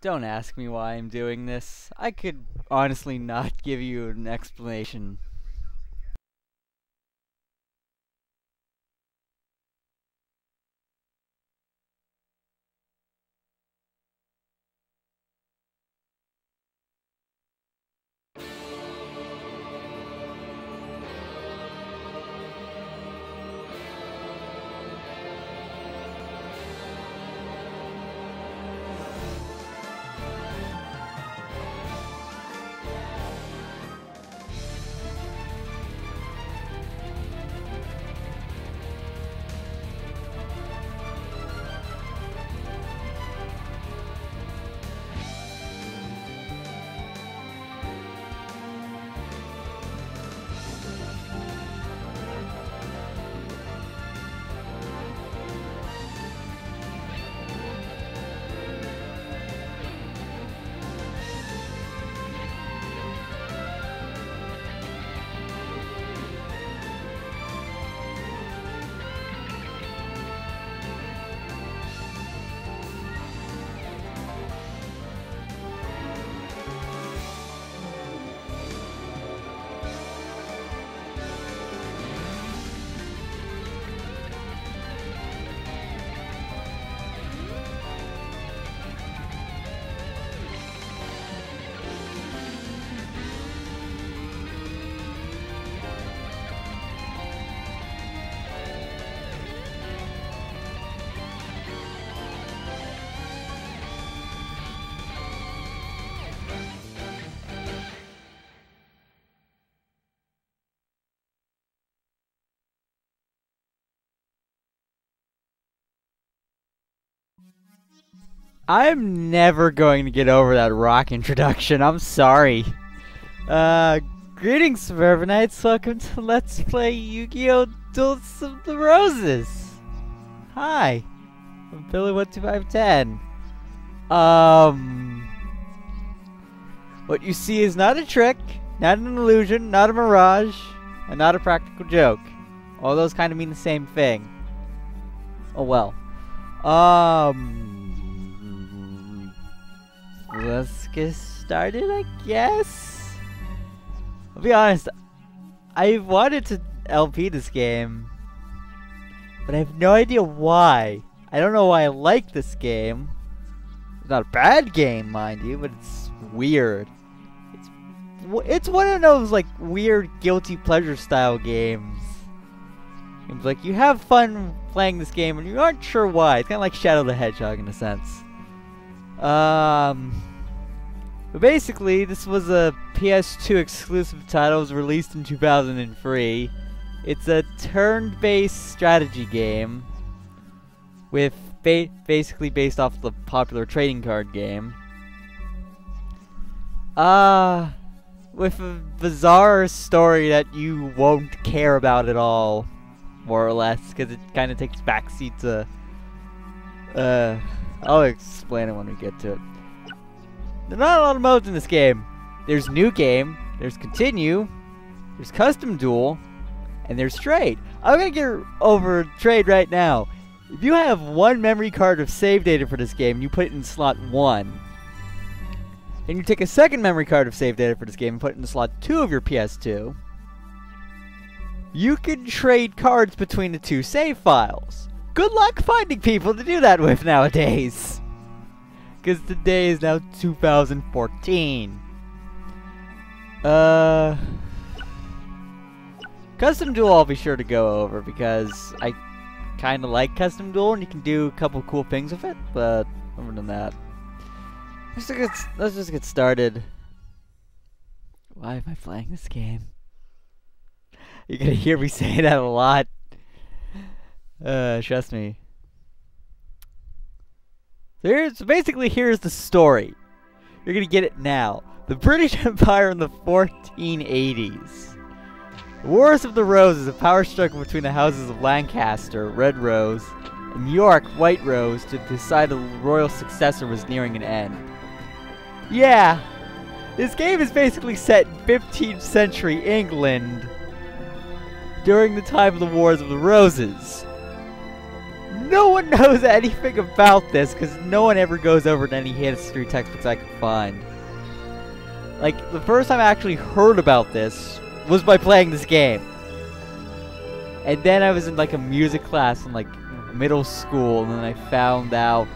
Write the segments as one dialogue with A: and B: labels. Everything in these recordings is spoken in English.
A: Don't ask me why I'm doing this. I could honestly not give you an explanation. I'm never going to get over that rock introduction. I'm sorry. Greetings, suburbanites. Welcome to Let's Play Yu-Gi-Oh! Duelists of the Roses. Hi, I'm Billy12510. What you see is not a trick, not an illusion, not a mirage, and not a practical joke. All those kind of mean the same thing. Oh well. Let's get started, I guess. I'll be honest, I wanted to LP this game, but I have no idea why. I don't know why I like this game. It's not a bad game, mind you, but it's weird. It's one of those like weird guilty pleasure style games. It's like you have fun playing this game and you aren't sure why. It's kind of like Shadow the Hedgehog in a sense. But basically, this was a PS2 exclusive title. It was released in 2003. It's a turn-based strategy game with basically based off the popular trading card game. With a bizarre story that you won't care about at all, more or less, because it kind of takes backseat to. I'll explain it when we get to it. There are not a lot of modes in this game. There's New Game, there's Continue, there's Custom Duel, and there's Trade. I'm gonna get over Trade right now. If you have one memory card of save data for this game and you put it in slot 1, then you take a second memory card of save data for this game and put it in slot 2 of your PS2, you can trade cards between the two save files. Good luck finding people to do that with nowadays. Because today is now 2014. Custom Duel I'll be sure to go over because I kind of like Custom Duel and you can do a couple cool things with it. But other than that, let's just get started. Why am I playing this game? You're gonna hear me say that a lot. Trust me. So basically, here's the story. You're gonna get it now. The British Empire in the 1480s. The Wars of the Roses, a power struggle between the houses of Lancaster, Red Rose, and York, White Rose, to decide a royal successor was nearing an end. Yeah, this game is basically set in 15th century England during the time of the Wars of the Roses. No one knows anything about this because no one ever goes over to any history textbooks I could find. Like, the first time I actually heard about this was by playing this game. And then I was in like a music class in like middle school, and then I found out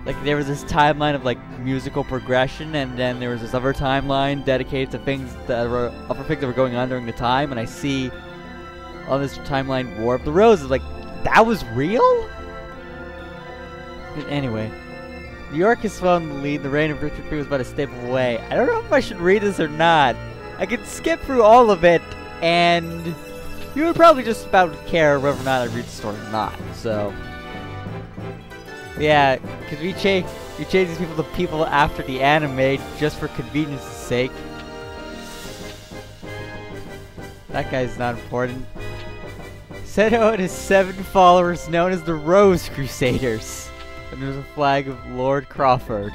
A: like there was this timeline of like musical progression, and then there was this other timeline dedicated to things that were other things that were going on during the time, and I see on this timeline War of the Roses. Like, that was real? But anyway, New York is still in the lead. The reign of Richard III was about a step away. I don't know if I should read this or not. I could skip through all of it, and you would probably just about care whether or not I read the story or not. So, yeah, because we change these people to people after the anime just for convenience' sake. That guy's not important. Seto and his 7 followers, known as the Rose Crusaders. And there's a flag of Lord Crawford.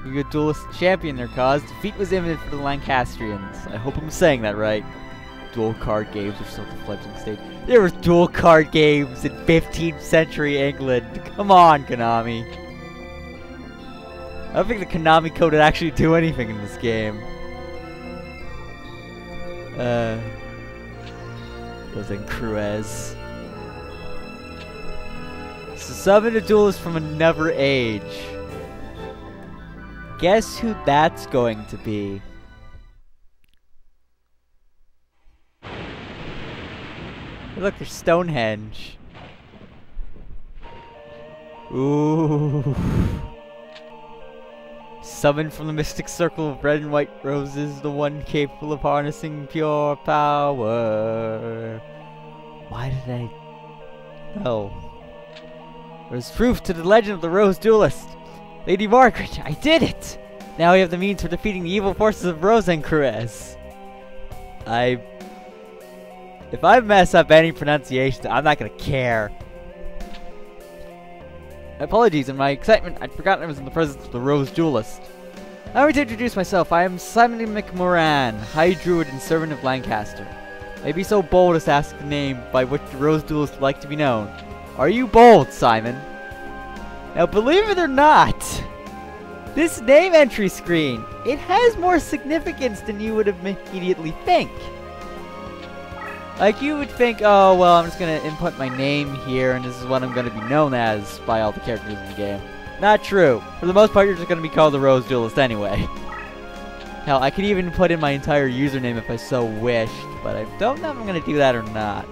A: You got Duelist champion their cause. Defeat was imminent for the Lancastrians. I hope I'm saying that right. Dual card games are still at the fledgling stage. There were dual card games in 15th century England. Come on, Konami. I don't think the Konami code would actually do anything in this game. Rose and Cruez. So summon a duelist from another age. Guess who that's going to be? Hey, look, there's Stonehenge. Ooh. Summoned from the mystic circle of red and white roses, the one capable of harnessing pure power. Why did I know? There's proof to the legend of the Rose Duelist. Lady Margaret, I did it! Now we have the means for defeating the evil forces of Rosencrantz. If I mess up any pronunciation, I'm not gonna care. Apologies, in my excitement, I'd forgotten I was in the presence of the Rose Duelist. Allow me to introduce myself. I am Simon McMoran, High Druid and Servant of Lancaster. May be so bold as to ask the name by which the Rose Duelist would like to be known. Are you bold, Simon? Now, believe it or not, this name entry screen, it has more significance than you would immediately think. Like, you would think, oh, well, I'm just going to input my name here, and this is what I'm going to be known as by all the characters in the game. Not true. For the most part, you're just going to be called the Rose Duelist anyway. Hell, I could even put in my entire username if I so wished, but I don't know if I'm going to do that or not.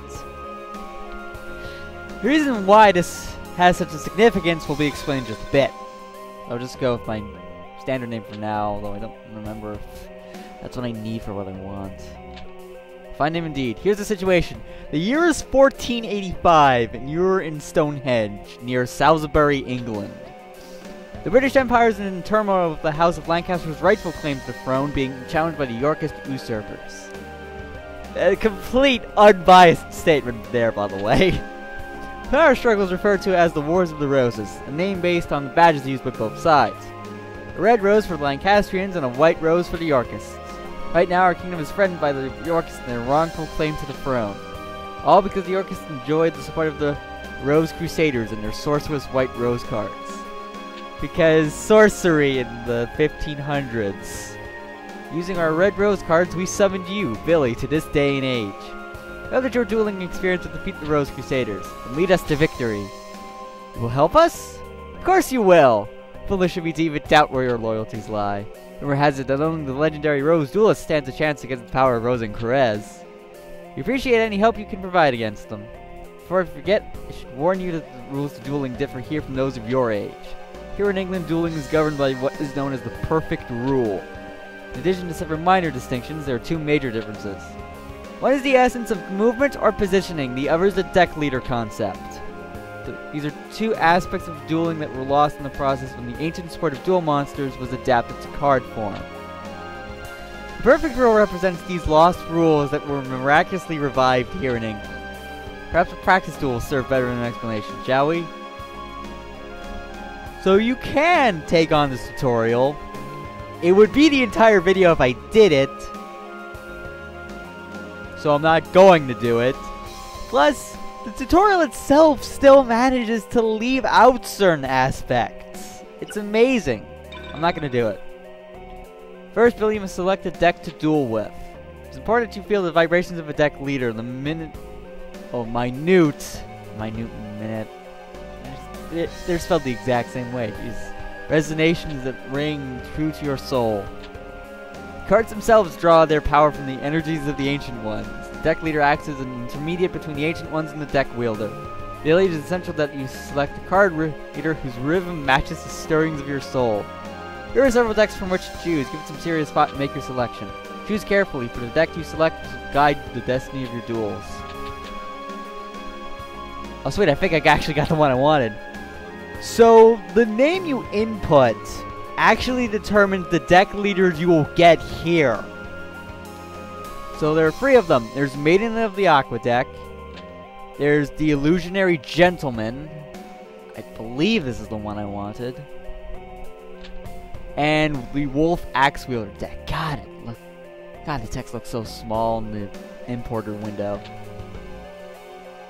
A: The reason why this has such a significance will be explained in just a bit. I'll just go with my standard name for now, although I don't remember if that's what I need for what I want. Fine name indeed. Here's the situation. The year is 1485, and you're in Stonehenge, near Salisbury, England. The British Empire is in turmoil with the House of Lancaster's rightful claim to the throne being challenged by the Yorkist usurpers. A complete unbiased statement there, by the way. Power struggle is referred to as the Wars of the Roses, a name based on the badges used by both sides. A red rose for the Lancastrians and a white rose for the Yorkists. Right now, our kingdom is threatened by the Yorkists and their wrongful claim to the throne. All because the Yorkists enjoyed the support of the Rose Crusaders and their sorcerous white rose cards. Because sorcery in the 1500s. Using our red rose cards, we summoned you, Billy, to this day and age. Know that your dueling experience will defeat the Rose Crusaders and lead us to victory. You will help us? Of course you will! Foolish of me to even doubt where your loyalties lie. Rumor has it that only the legendary Rose Duelist stands a chance against the power of Rosencrantz. We appreciate any help you can provide against them. Before I forget, I should warn you that the rules of dueling differ here from those of your age. Here in England, dueling is governed by what is known as the perfect rule. In addition to several minor distinctions, there are 2 major differences. One is the essence of movement or positioning, the other is the deck leader concept. These are 2 aspects of dueling that were lost in the process when the ancient sport of duel monsters was adapted to card form. The perfect rule represents these lost rules that were miraculously revived here in England. Perhaps a practice duel will serve better than an explanation, shall we? So you can take on this tutorial. It would be the entire video if I did it. So I'm not going to do it. Plus, the tutorial itself still manages to leave out certain aspects. It's amazing. I'm not going to do it. First, Billy, you must select a deck to duel with. It's important that you feel the vibrations of a deck leader. The minute... Oh, minute minute. They're spelled the exact same way. These resonations that ring true to your soul. Cards themselves draw their power from the energies of the Ancient Ones. The deck leader acts as an intermediate between the Ancient Ones and the deck wielder. The it is essential that you select a card leader whose rhythm matches the stirrings of your soul. Here are several decks from which to choose. Give it some serious thought and make your selection. Choose carefully, for the deck you select will guide the destiny of your duels. Oh sweet, I think I actually got the one I wanted. So, the name you input actually determines the deck leaders you will get here. So there are 3 of them. There's Maiden of the Aqua deck. There's the Illusionary Gentleman. I believe this is the one I wanted. And the Wolf Axe Wielder deck. God, the text looks so small in the importer window.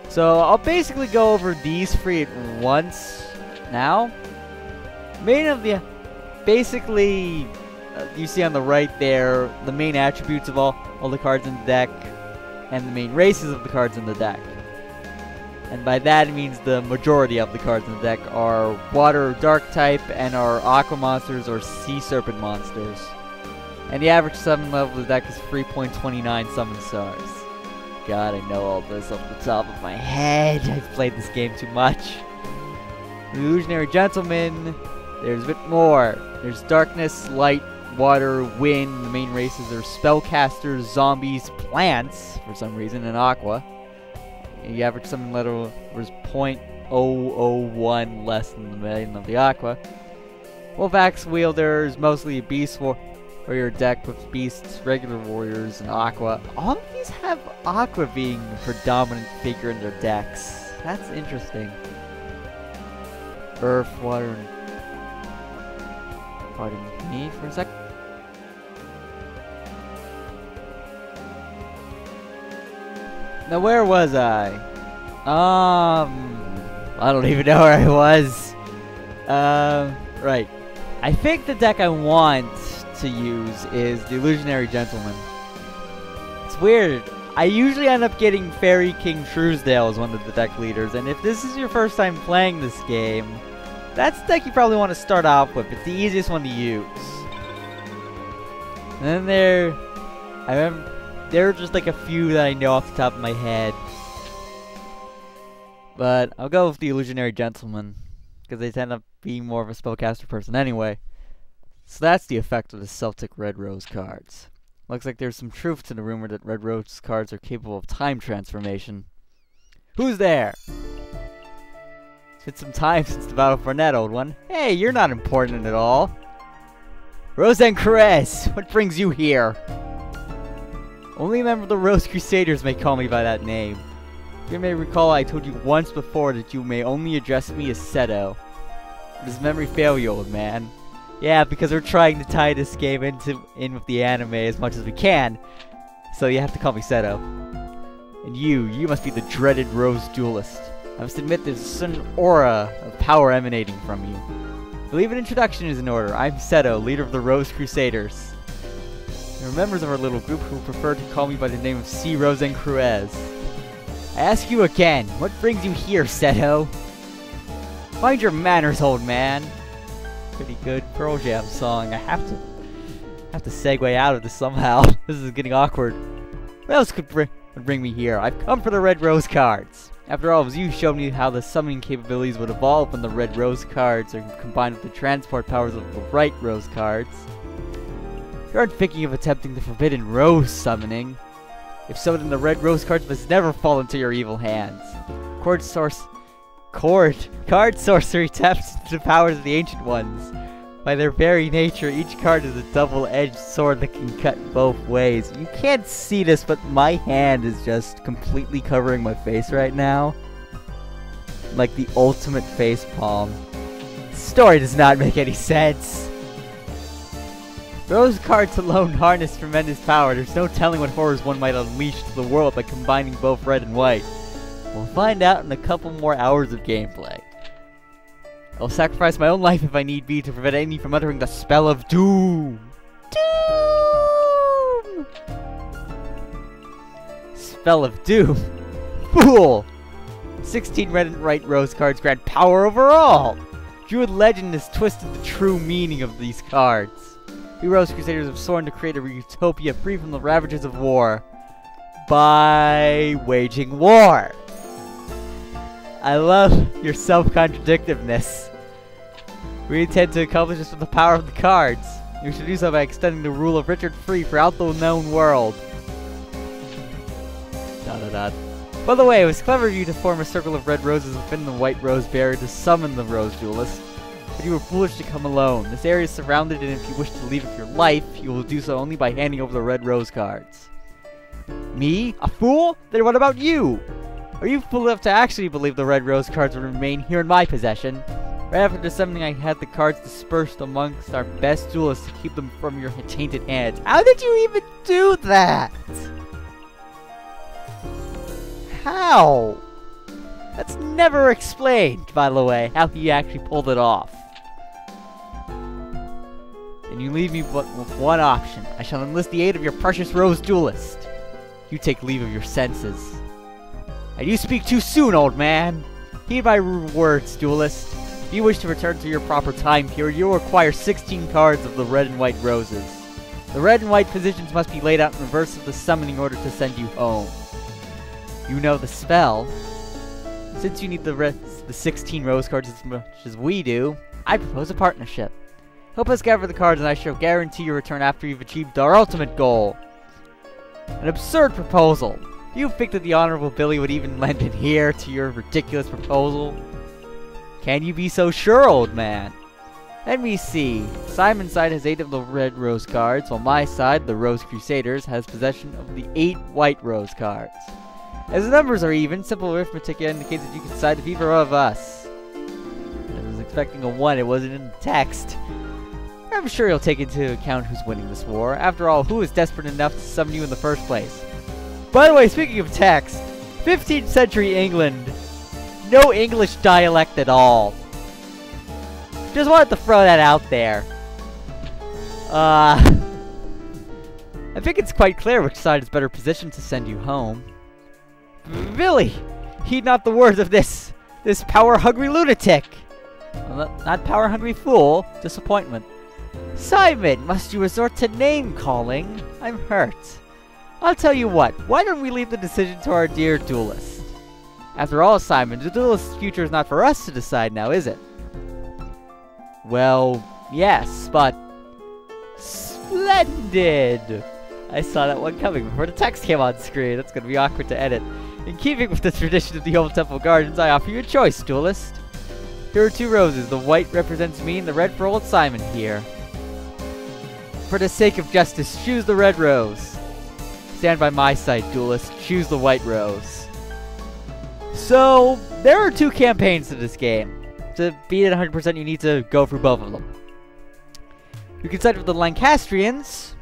A: So I'll basically go over these 3 at once now. Maiden of the... Basically, you see on the right there, the main attributes of all the cards in the deck, and the main races of the cards in the deck. And by that it means the majority of the cards in the deck are water dark type and are aqua monsters or sea serpent monsters. And the average summon level of the deck is 3.29 summon stars. God, I know all this off the top of my head. I've played this game too much. The Illusionary Gentleman, there's a bit more. There's darkness, light, water, wind. The main races are spellcasters, zombies, plants, for some reason, and aqua. The average summon level was 0.001 less than the Maiden of the Aqua. Wolf Axe Wielder is mostly a beast warrior deck with beasts, regular warriors, and aqua. All of these have aqua being the predominant figure in their decks. That's interesting. Earth, water, and... Pardon me for a sec. Now where was I? I don't even know where I was. Right. I think the deck I want to use is the Illusionary Gentleman. It's weird. I usually end up getting Fairy King Truesdale as one of the deck leaders, and if this is your first time playing this game, that's the deck you probably want to start off with. It's the easiest one to use. And then there are just like a few that I know off the top of my head. But I'll go with the Illusionary Gentleman, because they tend up being more of a spellcaster person anyway. So that's the effect of the Celtic Red Rose cards. Looks like there's some truth to the rumor that Red Rose cards are capable of time transformation. Who's there? It's been some time since the Battle for Net, old one. Hey, you're not important at all. Roseanne Crez, what brings you here? Only a member of the Rose Crusaders may call me by that name. You may recall I told you once before that you may only address me as Seto. Does memory fail you, old man? Yeah, because we're trying to tie this game in with the anime as much as we can. So you have to call me Seto. And you must be the dreaded Rose Duelist. I must admit there's a certain aura of power emanating from you. I believe an introduction is in order. I'm Seto, leader of the Rose Crusaders. There are members of our little group who prefer to call me by the name of C. Roseanne Cruz. I ask you again, what brings you here, Seto? Mind your manners, old man. Pretty good Pearl Jam song. I have to segue out of this somehow. This is getting awkward. What else would bring me here? I've come for the Red Rose cards. After all, it was you who showed me how the summoning capabilities would evolve when the Red Rose cards are combined with the transport powers of the White Rose cards. You aren't thinking of attempting the Forbidden Rose summoning. If so, then the Red Rose cards must never fall into your evil hands. Card sorcery taps into the powers of the Ancient Ones. By their very nature, each card is a double-edged sword that can cut both ways. You can't see this, but my hand is just completely covering my face right now. Like the ultimate face palm. The story does not make any sense. Rose cards alone harness tremendous power. There's no telling what horrors one might unleash to the world by combining both red and white. We'll find out in a couple more hours of gameplay. I'll sacrifice my own life if I need be to prevent any from uttering the spell of doom. Doom! Spell of doom? Fool! 16 red and white rose cards grant power over all! Druid legend has twisted the true meaning of these cards. We Rose Crusaders have sworn to create a utopia free from the ravages of war by waging war. I love your self-contradictiveness. We intend to accomplish this with the power of the cards. We should do so by extending the rule of Richard free throughout the known world. ... By the way, it was clever of you to form a circle of red roses within the white rose barrier to summon the rose duelist. But you were foolish to come alone. This area is surrounded, and if you wish to leave with your life, you will do so only by handing over the red rose cards. Me? A fool? Then what about you? Are you fool enough to actually believe the red rose cards will remain here in my possession? Right after the summoning, I had the cards dispersed amongst our best duelists to keep them from your tainted hands. How did you even do that? How? That's never explained, by the way, how he actually pulled it off. And you leave me but with one option. I shall enlist the aid of your precious rose duelist. You take leave of your senses. And you speak too soon, old man. Heed my words, duelist. If you wish to return to your proper time period, you will require 16 cards of the red and white roses. The red and white positions must be laid out in reverse of the summoning order to send you home. You know the spell. Since you need the 16 rose cards as much as we do, I propose a partnership. Help us gather the cards and I shall guarantee your return after you've achieved our ultimate goal. An absurd proposal. Do you think that the Honorable Billy would even lend an ear to your ridiculous proposal? Can you be so sure, old man? Let me see. Simon's side has 8 of the red rose cards, while my side, the Rose Crusaders, has possession of the 8 white rose cards. As the numbers are even, simple arithmetic indicates that you can side with either of us. I was expecting a 1, it wasn't in the text. I'm sure you'll take into account who's winning this war. After all, who is desperate enough to summon you in the first place? By the way, speaking of text, 15th century England, no English dialect at all. Just wanted to throw that out there. I think it's quite clear which side is better positioned to send you home. Billy, heed not the words of this power-hungry lunatic. Well, not power-hungry fool, disappointment. Simon, must you resort to name-calling? I'm hurt. I'll tell you what, why don't we leave the decision to our dear duelist? After all, Simon, the duelist's future is not for us to decide now, is it? Well, yes, but... Splendid! I saw that one coming before the text came on screen. That's going to be awkward to edit. In keeping with the tradition of the Old Temple Gardens, I offer you a choice, duelist. Here are 2 roses. The white represents me and the red for old Simon here. For the sake of justice, choose the red rose. Stand by my side, duelist. Choose the white rose. So, there are 2 campaigns to this game. To beat it 100%, you need to go through both of them. You can side with the Lancastrians,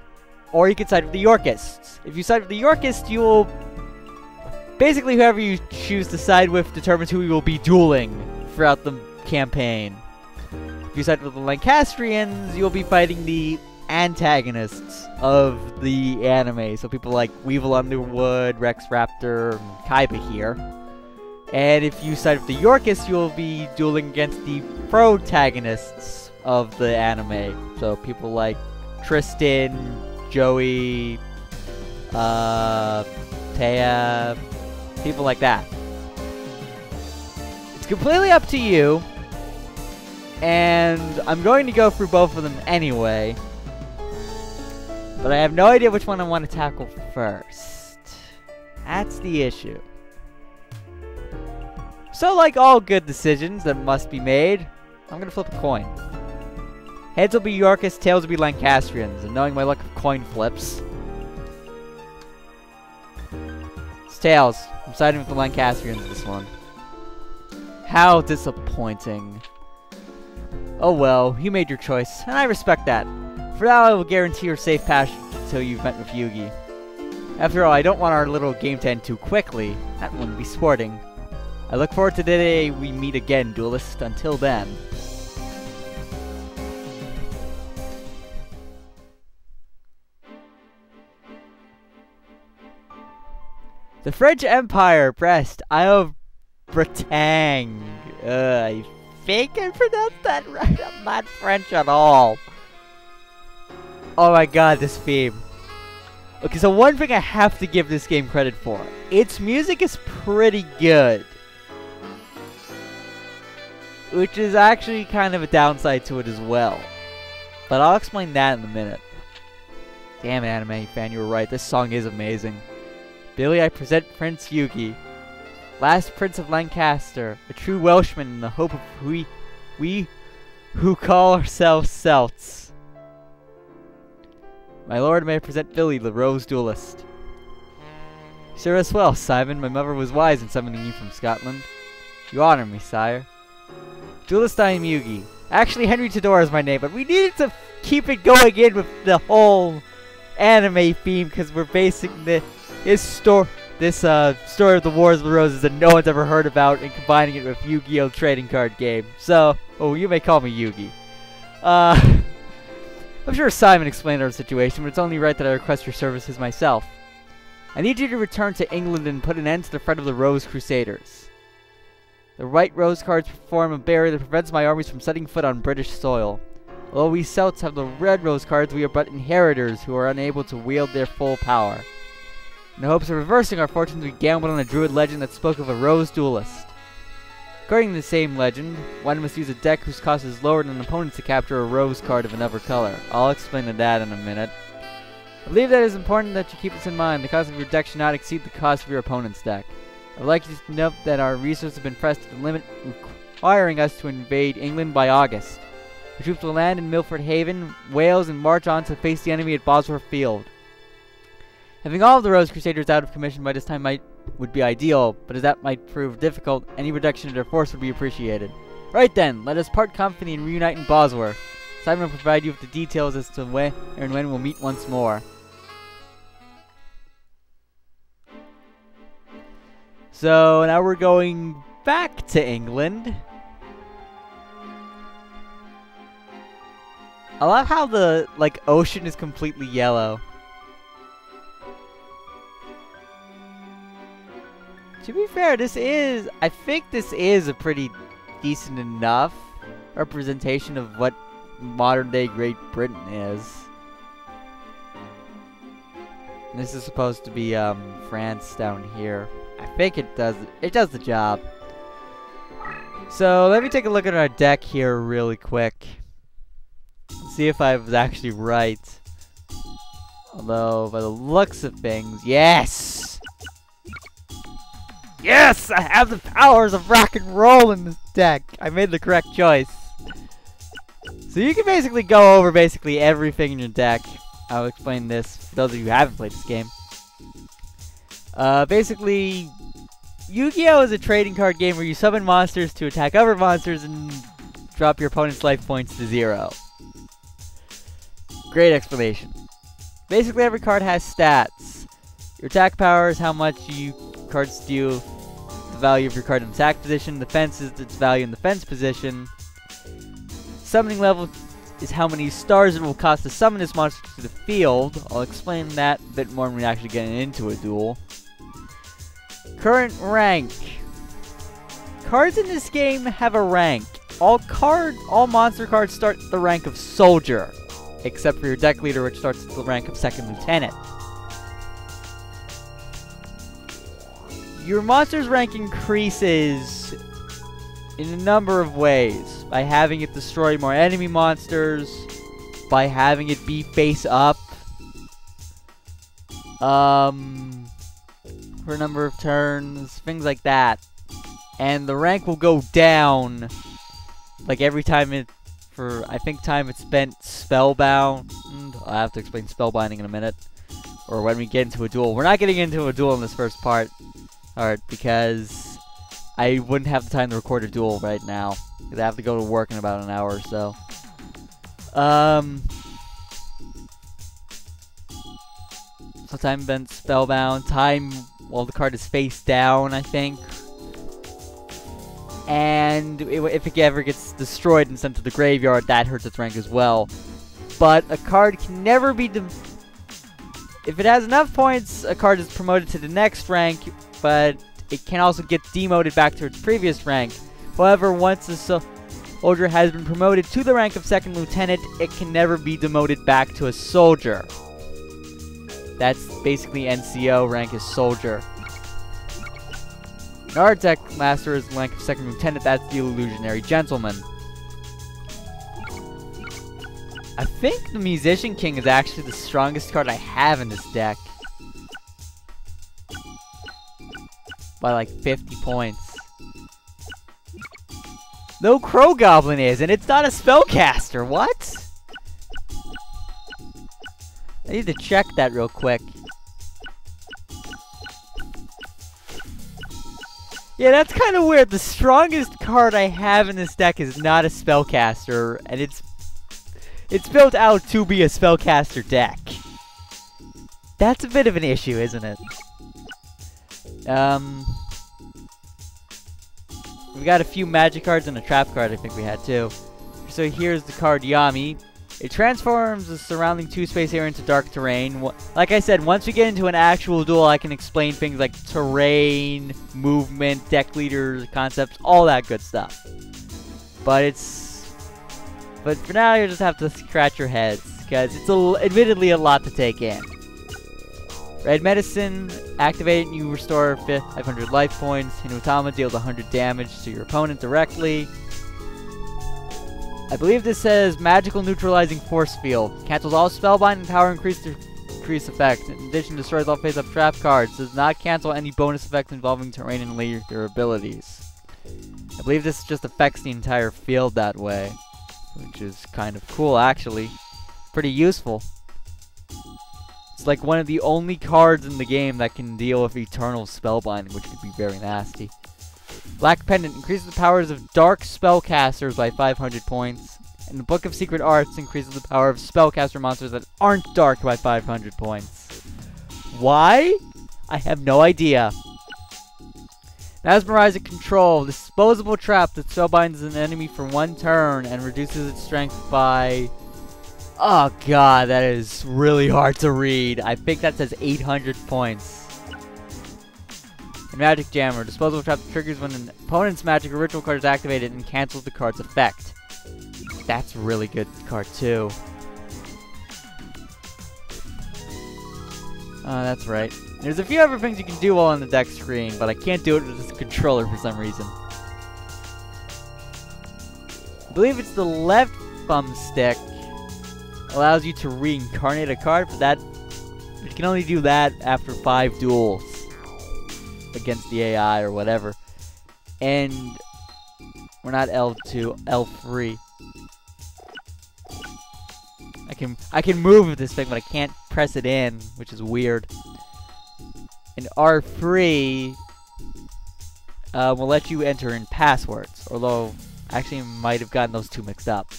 A: or you can side with the Yorkists. If you side with the Yorkists, you will... Basically, whoever you choose to side with determines who you will be dueling throughout the campaign. If you side with the Lancastrians, you'll be fighting the antagonists of the anime. So people like Weevil Underwood, Rex Raptor, and Kaiba here. And if you side with the Yorkists, you'll be dueling against the protagonists of the anime. So people like Tristan, Joey, Taya, people like that. It's completely up to you. And I'm going to go through both of them anyway. But I have no idea which one I want to tackle first. That's the issue. So like all good decisions that must be made, I'm going to flip a coin. Heads will be Yorkists, tails will be Lancastrians. And knowing my luck of coin flips... It's tails. I'm siding with the Lancastrians this one. How disappointing. Oh well, you made your choice, and I respect that. For now, I will guarantee your safe passage until you've met with Yugi. After all, I don't want our little game to end too quickly. That wouldn't be sporting. I look forward to the day we meet again, Duelist. Until then. The French Empire pressed Isle of Bretagne. I think I pronounced that right. I'm not French at all. Oh my god, this theme. Okay, so one thing I have to give this game credit for. Its music is pretty good. Which is actually kind of a downside to it as well. But I'll explain that in a minute. Damn it, anime fan, you were right. This song is amazing. Billy, I present Prince Yugi, last Prince of Lancaster, a true Welshman in the hope of we who call ourselves Celts. My lord, may I present Billy, the Rose Duelist. Serve us well, Simon. My mother was wise in summoning you from Scotland. You honor me, sire. Duelist, I am Yugi. Actually, Henry Todor is my name, but we needed to keep it going in with the whole anime theme because we're basing this story of the Wars of the Roses that no one's ever heard about and combining it with Yu-Gi-Oh! Trading card game. So, oh, you may call me Yugi. I'm sure Simon explained our situation, but it's only right that I request your services myself. I need you to return to England and put an end to the threat of the Rose Crusaders. The white rose cards form a barrier that prevents my armies from setting foot on British soil. Although we Celts have the red rose cards, we are but inheritors who are unable to wield their full power. In the hopes of reversing our fortunes, we gambled on a druid legend that spoke of a rose duelist. According to the same legend, one must use a deck whose cost is lower than an opponent's to capture a rose card of another color. I'll explain that in a minute. I believe that it is important that you keep this in mind. The cost of your deck should not exceed the cost of your opponent's deck. I would like you to note that our resources have been pressed to the limit, requiring us to invade England by August. The troops will land in Milford Haven, Wales, and march on to face the enemy at Bosworth Field. Having all of the Rose Crusaders out of commission by this time would be ideal, but as that might prove difficult, any reduction in their force would be appreciated. Right then, let us part company and reunite in Bosworth. Simon will provide you with the details as to where and when we'll meet once more. So now we're going back to England. I love how the ocean is completely yellow. To be fair, I think this is a pretty decent enough representation of what modern day Great Britain is. And this is supposed to be France down here. I think it does the job. So let me take a look at our deck here really quick. See if I was actually right. Although by the looks of things, yes! Yes! I have the powers of rock and roll in this deck! I made the correct choice. So you can basically go over everything in your deck. I'll explain this for those of you who haven't played this game. Basically, Yu-Gi-Oh! Is a trading card game where you summon monsters to attack other monsters and drop your opponent's life points to 0. Great explanation. Basically, every card has stats. Your attack power is how much cards deal, the value of your card in attack position. Defense is its value in defense position. Summoning level is how many stars it will cost to summon this monster to the field. I'll explain that a bit more when we actually get into a duel. Current rank. Cards in this game have a rank. All monster cards start at the rank of soldier, except for your deck leader, which starts at the rank of 2nd lieutenant. Your monster's rank increases in a number of ways. By having it destroy more enemy monsters, by having it be face up, for a number of turns, things like that. And the rank will go down, every time I think time it's spent spellbound. I'll have to explain spellbinding in a minute. Or when we get into a duel. We're not getting into a duel in this first part. Because I wouldn't have the time to record a duel right now. Because I have to go to work in about an hour or so. So time spent spellbound. Time while the card is face down, I think. And if it ever gets destroyed and sent to the graveyard, that hurts its rank as well. But a card can never be... If it has enough points, a card is promoted to the next rank, but it can also get demoted back to its previous rank. However, once a soldier has been promoted to the rank of second lieutenant, it can never be demoted back to a soldier. That's basically NCO, rank is soldier. An art deck master is rank of second lieutenant, that's the illusionary gentleman. I think the Musician King is actually the strongest card I have in this deck. By like 50 points. No, Crow Goblin is, and it's not a spellcaster. What? I need to check that real quick. Yeah, that's kind of weird. The strongest card I have in this deck is not a spellcaster, and it's built out to be a spellcaster deck. That's a bit of an issue, isn't it? We got a few magic cards and a trap card, I think we had too. So here's the card Yami. It transforms the surrounding 2-space area into dark terrain. Like I said, once we get into an actual duel, I can explain things like terrain, movement, deck leaders, concepts, all that good stuff. But for now, you just have to scratch your heads, because it's admittedly a lot to take in. Red Medicine, activate and you restore 500 life points. Hinutama deals 100 damage to your opponent directly. I believe this says Magical Neutralizing Force Field. Cancels all Spellbind and Power Increase effects. In addition, destroys all face-up trap cards. Does not cancel any bonus effects involving terrain and leader abilities. I believe this just affects the entire field that way, which is kind of cool, actually. Pretty useful. It's like one of the only cards in the game that can deal with Eternal Spellbinding, which could be very nasty. Black Pendant increases the powers of dark spellcasters by 500 points. And the Book of Secret Arts increases the power of spellcaster monsters that aren't dark by 500 points. Why? I have no idea. Mesmerize Control. Disposable trap that spellbinds an enemy for 1 turn and reduces its strength by... Oh god, that is really hard to read. I think that says 800 points. And Magic Jammer. Disposable trap triggers when an opponent's magic or ritual card is activated and cancels the card's effect. That's a really good card too. Oh, that's right. There's a few other things you can do while on the deck screen, but I can't do it with this controller for some reason. I believe it's the left thumbstick allows you to reincarnate a card, but that you can only do that after 5 duels against the AI or whatever. And we're not L2, L3. I can move with this thing, but I can't press it in, which is weird. And R3 will let you enter in passwords, although actually I might have gotten those two mixed up.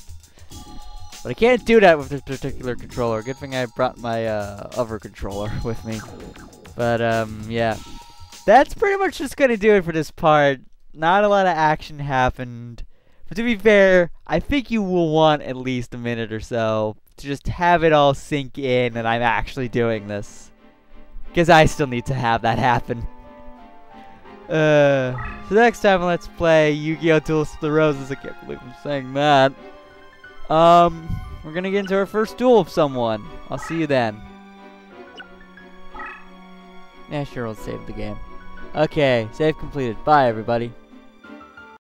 A: But I can't do that with this particular controller. Good thing I brought my other controller with me. But yeah. That's pretty much just gonna do it for this part. Not a lot of action happened. But to be fair, I think you will want at least a minute or so to just have it all sink in that I'm actually doing this. Because I still need to have that happen. So next time let's play Yu-Gi-Oh! Duelists of the Roses. I can't believe I'm saying that. We're gonna get into our first duel with someone. I'll see you then. Yeah, sure, let's save the game. Okay, save completed. Bye, everybody.